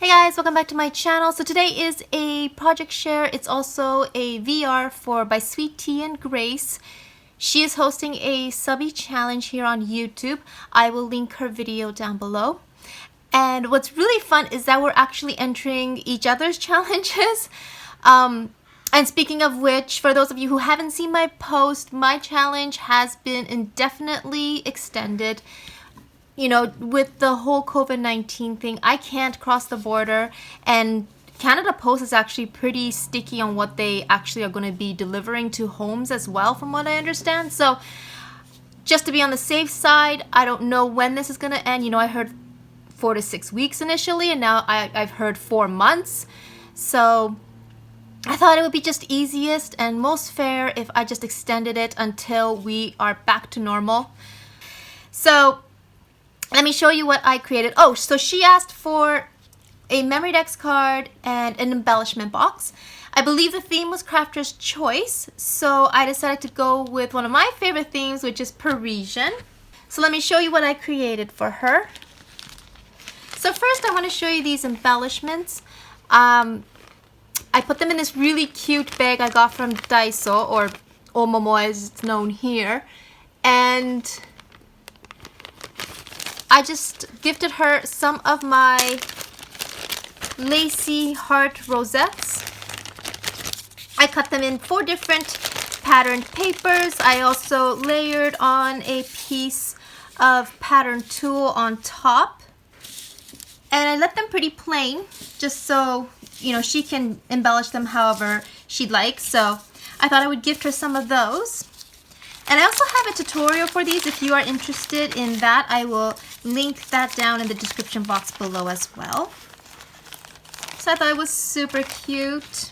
Hey guys, welcome back to my channel. So today is a project share. It's also a VR by Sweet Tea and Grace. She is hosting a subby challenge here on YouTube. I will link her video down below. And what's really fun is that we're actually entering each other's challenges. And speaking of which, for those of you who haven't seen my post, my challenge has been indefinitely extended. You know, with the whole COVID-19 thing, I can't cross the border, and Canada Post is actually pretty sticky on what they actually are going to be delivering to homes as well, from what I understand. So just to be on the safe side, I don't know when this is going to end. You know, I heard 4 to 6 weeks initially, and now I've heard 4 months. So I thought it would be just easiest and most fair if I just extended it until we are back to normal. So let me show you what I created. Oh, so she asked for a memory dex card and an embellishment box. I believe the theme was Crafter's Choice, so I decided to go with one of my favorite themes, which is Parisian. So let me show you what I created for her. So first I want to show you these embellishments. I put them in this really cute bag I got from Daiso, or Omomo as it's known here. And I just gifted her some of my lacy heart rosettes. I cut them in 4 different patterned papers. I also layered on a piece of pattern tulle on top. And I left them pretty plain, just so, you know, she can embellish them however she'd like. So I thought I would gift her some of those. And I also have a tutorial for these. If you are interested in that, I will link that down in the description box below as well. So I thought it was super cute.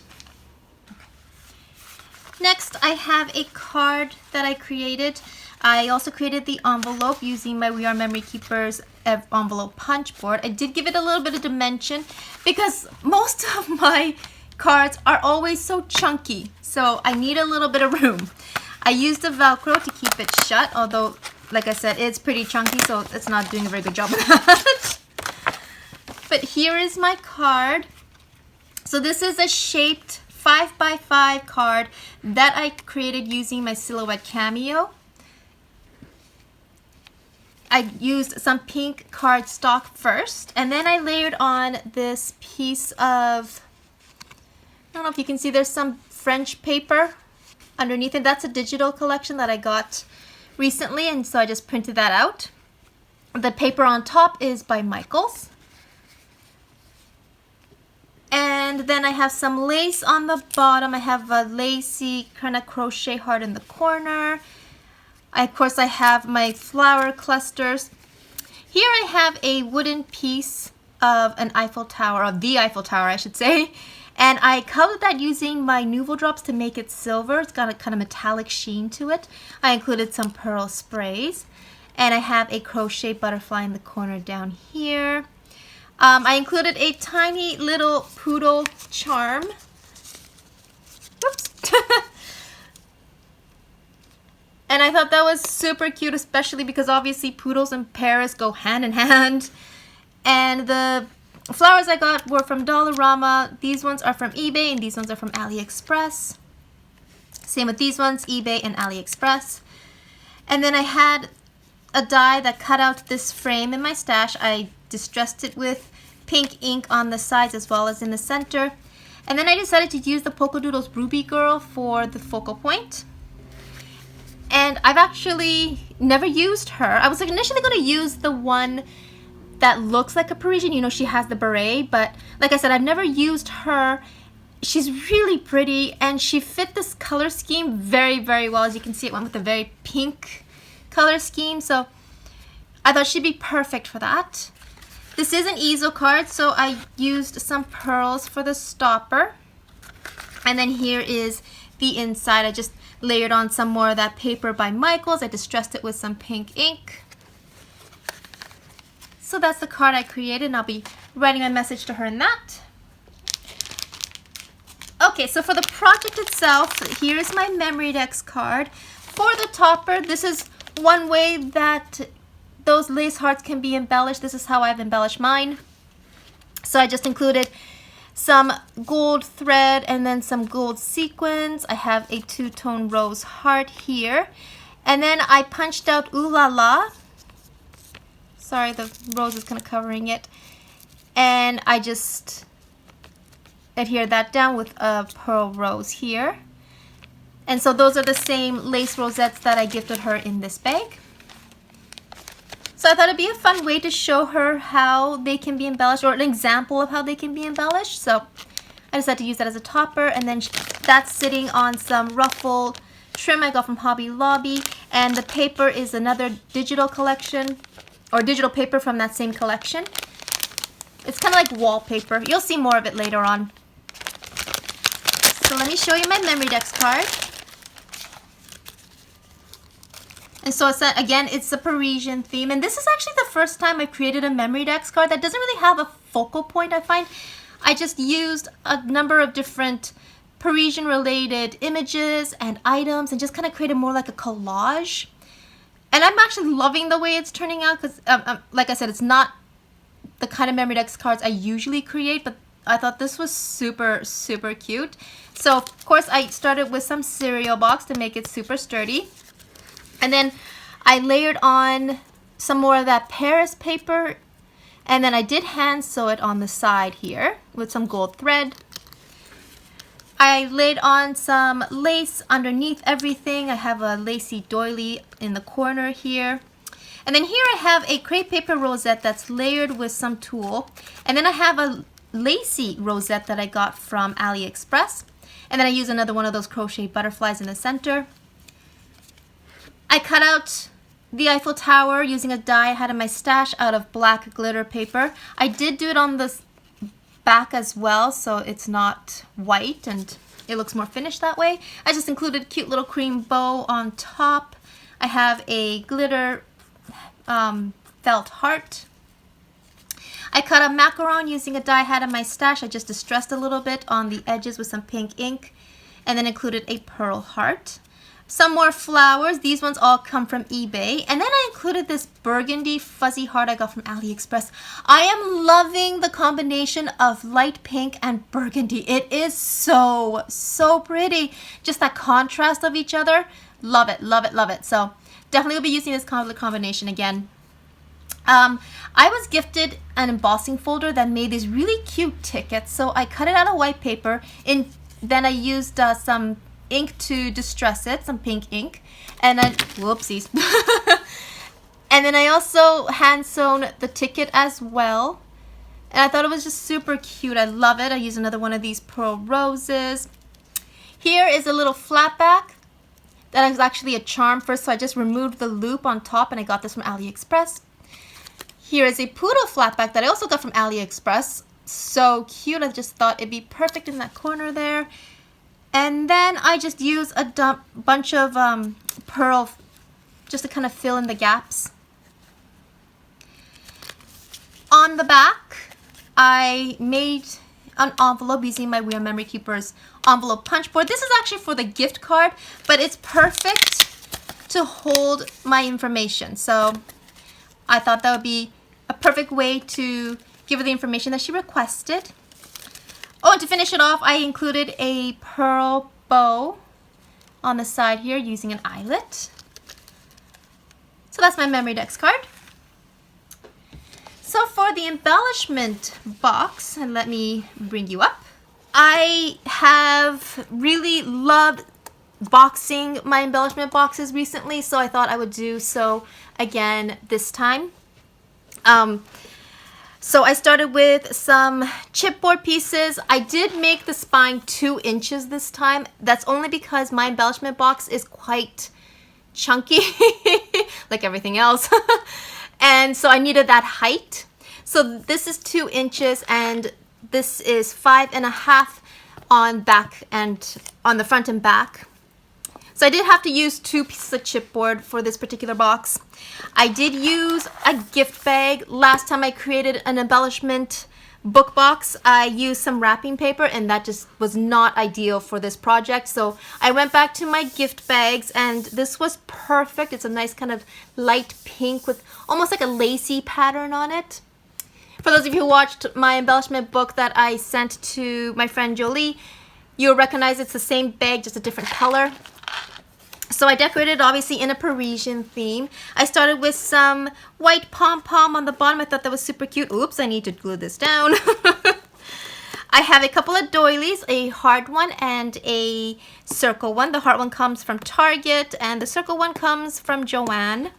Next, I have a card that I created. I also created the envelope using my We Are Memory Keepers envelope punch board. I did give it a little bit of dimension because most of my cards are always so chunky. So I need a little bit of room. I used the Velcro to keep it shut, although, like I said, it's pretty chunky, so it's not doing a very good job of that. But here is my card. So this is a shaped 5x5 card that I created using my Silhouette Cameo. I used some pink cardstock first, and then I layered on this piece of, I don't know if you can see, there's some French paper underneath it. That's a digital collection that I got recently, and so I just printed that out. The paper on top is by Michaels. And then I have some lace on the bottom. I have a lacy kind of crochet heart in the corner. Of course, I have my flower clusters. Here I have a wooden piece of an Eiffel Tower, or the Eiffel Tower I should say. And I colored that using my Nuvo Drops to make it silver. It's got a kind of metallic sheen to it. I included some pearl sprays. And I have a crochet butterfly in the corner down here. I included a tiny little poodle charm. Whoops. And I thought that was super cute, especially because obviously poodles and Paris go hand in hand. And the flowers I got were from Dollarama. These ones are from eBay, and these ones are from AliExpress. Same with these ones, eBay and AliExpress. And then I had a die that cut out this frame in my stash. I distressed it with pink ink on the sides as well as in the center. And then I decided to use the Polka Doodles Ruby Girl for the focal point. And I've actually never used her. I was initially going to use the one that looks like a Parisian. You know, she has the beret, but like I said, I've never used her. She's really pretty, and she fit this color scheme very, very well. As you can see, it went with a very pink color scheme, so I thought she'd be perfect for that. This is an easel card, so I used some pearls for the stopper. And then here is the inside. I just layered on some more of that paper by Michaels. I distressed it with some pink ink. So that's the card I created, and I'll be writing a message to her in that. Okay, so for the project itself, here's my memory dex card. For the topper, this is one way that those lace hearts can be embellished. This is how I've embellished mine. So I just included some gold thread and then some gold sequins. I have a two-tone rose heart here. And then I punched out Ooh La La. Sorry, the rose is kind of covering it. And I just adhere that down with a pearl rose here. And so those are the same lace rosettes that I gifted her in this bag. So I thought it'd be a fun way to show her how they can be embellished, or an example of how they can be embellished. So I decided to use that as a topper, and then that's sitting on some ruffled trim I got from Hobby Lobby. And the paper is another digital collection, or digital paper from that same collection. It's kind of like wallpaper. You'll see more of it later on. So let me show you my memory dex card. And so it's again, it's the Parisian theme. And this is actually the first time I created a memory dex card that doesn't really have a focal point, I find. I just used a number of different Parisian related images and items and just kind of created more like a collage. And I'm actually loving the way it's turning out because, like I said, it's not the kind of memory dex cards I usually create, but I thought this was super, super cute. So, of course, I started with some cereal box to make it super sturdy. And then I layered on some more of that Paris paper, and then I did hand sew it on the side here with some gold thread. I laid on some lace underneath everything. I have a lacy doily in the corner here. And then here I have a crepe paper rosette that's layered with some tulle. And then I have a lacy rosette that I got from AliExpress. And then I use another one of those crochet butterflies in the center. I cut out the Eiffel Tower using a die I had in my stash out of black glitter paper. I did do it on the back as well, so it's not white and it looks more finished that way. I just included a cute little cream bow on top. I have a glitter felt heart. I cut a macaron using a die I had in my stash. I just distressed a little bit on the edges with some pink ink and then included a pearl heart. Some more flowers. These ones all come from eBay. And then I included this burgundy fuzzy heart I got from AliExpress. I am loving the combination of light pink and burgundy. It is so, so pretty. Just that contrast of each other. Love it, love it, love it. So definitely will be using this color combination again. I was gifted an embossing folder that made these really cute tickets. So I cut it out of white paper. Then I used some ink to distress it, some pink ink, and then whoopsies. And then I also hand sewn the ticket as well, and I thought it was just super cute. I love it. I used another one of these pearl roses. Here is a little flat back that is actually a charm first, so I just removed the loop on top, and I got this from AliExpress. Here is a poodle flat back that I also got from AliExpress. So cute. I just thought it'd be perfect in that corner there. And then I just use a bunch of pearl just to kind of fill in the gaps. On the back, I made an envelope using my We Are Memory Keepers envelope punch board. This is actually for the gift card, but it's perfect to hold my information. So I thought that would be a perfect way to give her the information that she requested. Oh, and to finish it off, I included a pearl bow on the side here using an eyelet. So that's my memory dex card. So for the embellishment box, and let me bring you up, I have really loved boxing my embellishment boxes recently, so I thought I would do so again this time. So I started with some chipboard pieces. I did make the spine 2 inches this time. That's only because my embellishment box is quite chunky, like everything else. And so I needed that height. So this is 2 inches and this is 5.5 on back and on the front and back. So I did have to use 2 pieces of chipboard for this particular box. I did use a gift bag. Last time I created an embellishment book box, I used some wrapping paper and that just was not ideal for this project. So I went back to my gift bags and this was perfect. It's a nice kind of light pink with almost like a lacy pattern on it. For those of you who watched my embellishment book that I sent to my friend Jolie, you'll recognize it's the same bag, just a different color. So I decorated obviously in a Parisian theme. I started with some white pom-pom on the bottom. I thought that was super cute. Oops, I need to glue this down. I have a couple of doilies, a heart one and a circle one. The heart one comes from Target and the circle one comes from Joanne.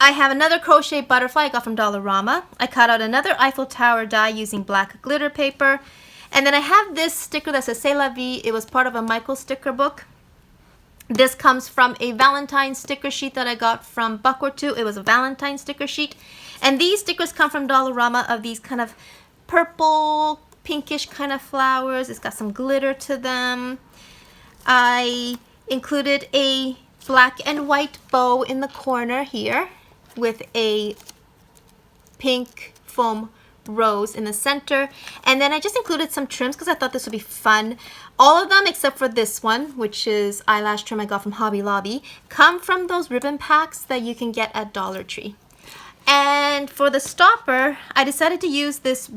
I have another crochet butterfly I got from Dollarama. I cut out another Eiffel Tower die using black glitter paper. And then I have this sticker that says C'est la vie. It was part of a Michael sticker book. This comes from a Valentine sticker sheet that I got from Buck or Two. It was a Valentine sticker sheet. And these stickers come from Dollarama of these kind of purple, pinkish kind of flowers. It's got some glitter to them. I included a black and white bow in the corner here with a pink foam rose in the center, and then I just included some trims because I thought this would be fun. All of them except for this one, which is eyelash trim I got from Hobby Lobby, come from those ribbon packs that you can get at Dollar Tree. And for the stopper, I decided to use this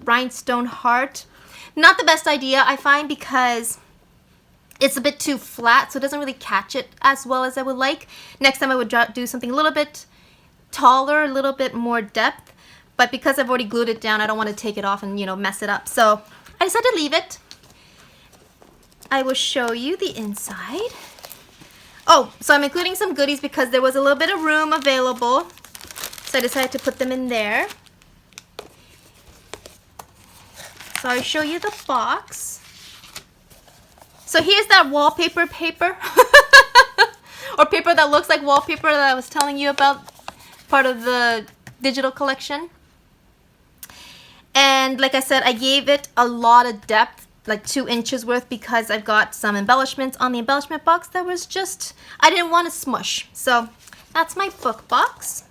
rhinestone heart. Not the best idea, I find, because it's a bit too flat, so it doesn't really catch it as well as I would like. Next time I would do something a little bit taller, a little bit more depth. But because I've already glued it down, I don't want to take it off and, you know, mess it up. So I decided to leave it. I will show you the inside. Oh, so I'm including some goodies because there was a little bit of room available. So I decided to put them in there. So I'll show you the box. So here's that wallpaper paper. Or paper that looks like wallpaper that I was telling you about, part of the digital collection. And like I said, I gave it a lot of depth, like 2 inches worth, because I've got some embellishments on the embellishment box that was just, I didn't want to smush. So that's my book box.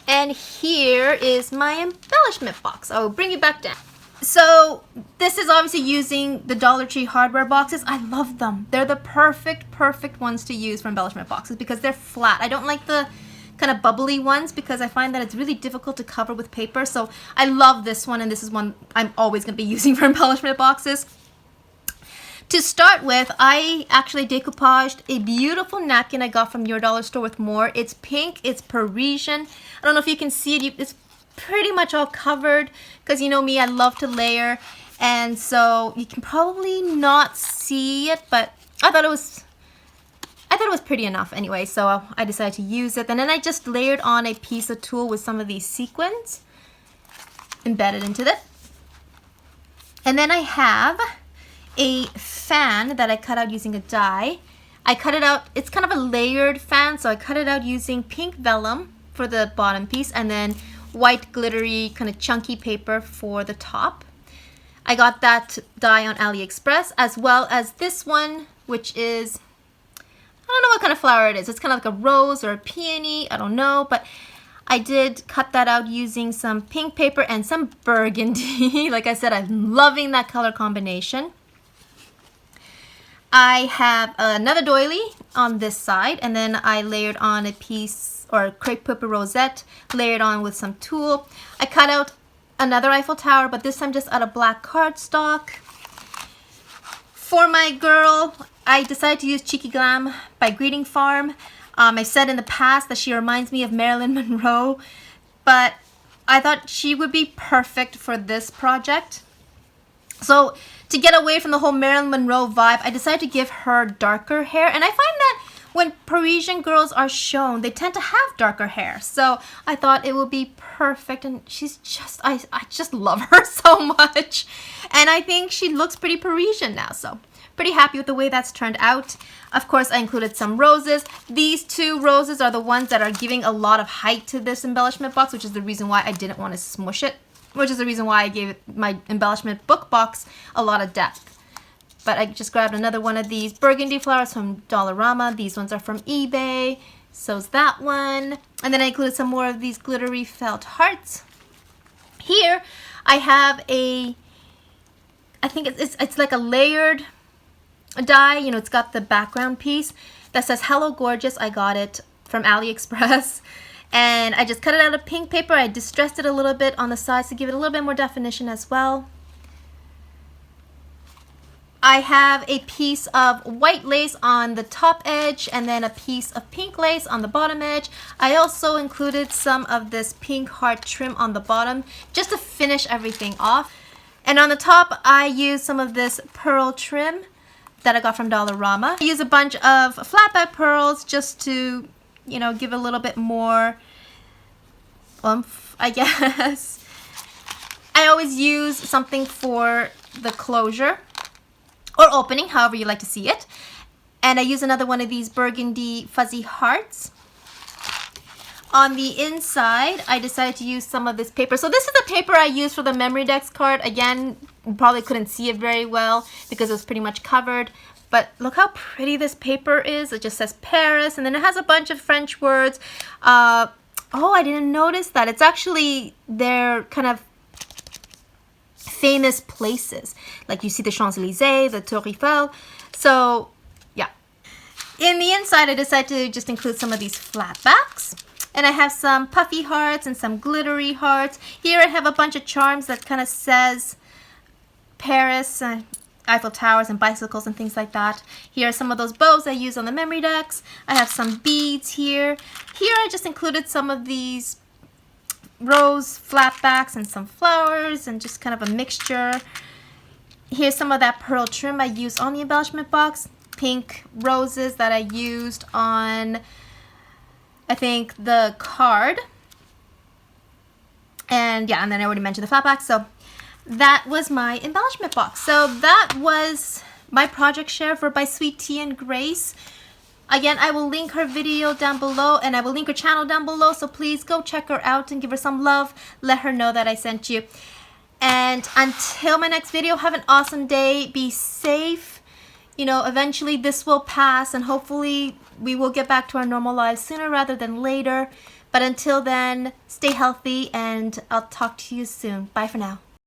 And here is my embellishment box. I will bring you back down. So this is obviously using the Dollar Tree hardware boxes. I love them. They're the perfect ones to use for embellishment boxes because they're flat. I don't like the kind of bubbly ones because I find that it's really difficult to cover with paper. So I love this one, and this is one I'm always going to be using for embellishment boxes. To start with, I actually decoupaged a beautiful napkin I got from Your Dollar Store with More. It's pink, it's Parisian. I don't know if you can see it. It's pretty much all covered because you know me, I love to layer. And so you can probably not see it, but I thought it was pretty enough anyway, so I decided to use it. And then I just layered on a piece of tulle with some of these sequins embedded into it. And then I have a fan that I cut out using a die. I cut it out, it's kind of a layered fan, so I cut it out using pink vellum for the bottom piece and then white glittery kind of chunky paper for the top. I got that die on AliExpress, as well as this one, which is, I don't know what kind of flower it is. It's kind of like a rose or a peony. I don't know, but I did cut that out using some pink paper and some burgundy. Like I said, I'm loving that color combination. I have another doily on this side, and then I layered on a piece or a crepe paper rosette, layered on with some tulle. I cut out another Eiffel Tower, but this time just out of black cardstock. For my girl, I decided to use Cheeky Glam by Greeting Farm. I said in the past that she reminds me of Marilyn Monroe, but I thought she would be perfect for this project. So to get away from the whole Marilyn Monroe vibe, I decided to give her darker hair. And I find that when Parisian girls are shown, they tend to have darker hair. So I thought it would be perfect. And she's just, I just love her so much. And I think she looks pretty Parisian now. So pretty happy with the way that's turned out. Of course, I included some roses. These 2 roses are the ones that are giving a lot of height to this embellishment box, which is the reason why I didn't want to smush it, which is the reason why I gave my embellishment book box a lot of depth. But I just grabbed another one of these burgundy flowers from Dollarama. These ones are from eBay. So's that one. And then I included some more of these glittery felt hearts. Here I have a, I think it's like a layered die. You know, it's got the background piece that says Hello Gorgeous. I got it from AliExpress. And I just cut it out of pink paper. I distressed it a little bit on the sides to give it a little bit more definition as well. I have a piece of white lace on the top edge and then a piece of pink lace on the bottom edge. I also included some of this pink heart trim on the bottom just to finish everything off. And on the top, I used some of this pearl trim that I got from Dollarama. I use a bunch of flatback pearls just to, you know, give a little bit more oomph, I guess. I always use something for the closure or opening, however you like to see it. And I use another one of these burgundy fuzzy hearts. On the inside, I decided to use some of this paper. So this is the paper I used for the memory decks card. Again, you probably couldn't see it very well because it was pretty much covered. But look how pretty this paper is. It just says Paris, and then it has a bunch of French words. Oh, I didn't notice that. It's actually their kind of famous places. Like you see the Champs-Élysées, the Tour Eiffel. So, yeah. In the inside, I decided to just include some of these flatbacks. And I have some puffy hearts and some glittery hearts. Here I have a bunch of charms that kind of says Paris, Eiffel Towers and bicycles and things like that. Here are some of those bows I use on the memory decks. I have some beads here. Here I just included some of these rose flatbacks and some flowers and just kind of a mixture. Here's some of that pearl trim I used on the embellishment box. Pink roses that I used on, I think, the card. And yeah, and then I already mentioned the flatback. So that was my embellishment box. So that was my project share for By Sweet Tea and Grace. Again, I will link her video down below and I will link her channel down below. So please go check her out and give her some love. Let her know that I sent you. And until my next video, have an awesome day. Be safe. You know, eventually this will pass and hopefully we will get back to our normal lives sooner rather than later. But until then, stay healthy and I'll talk to you soon. Bye for now.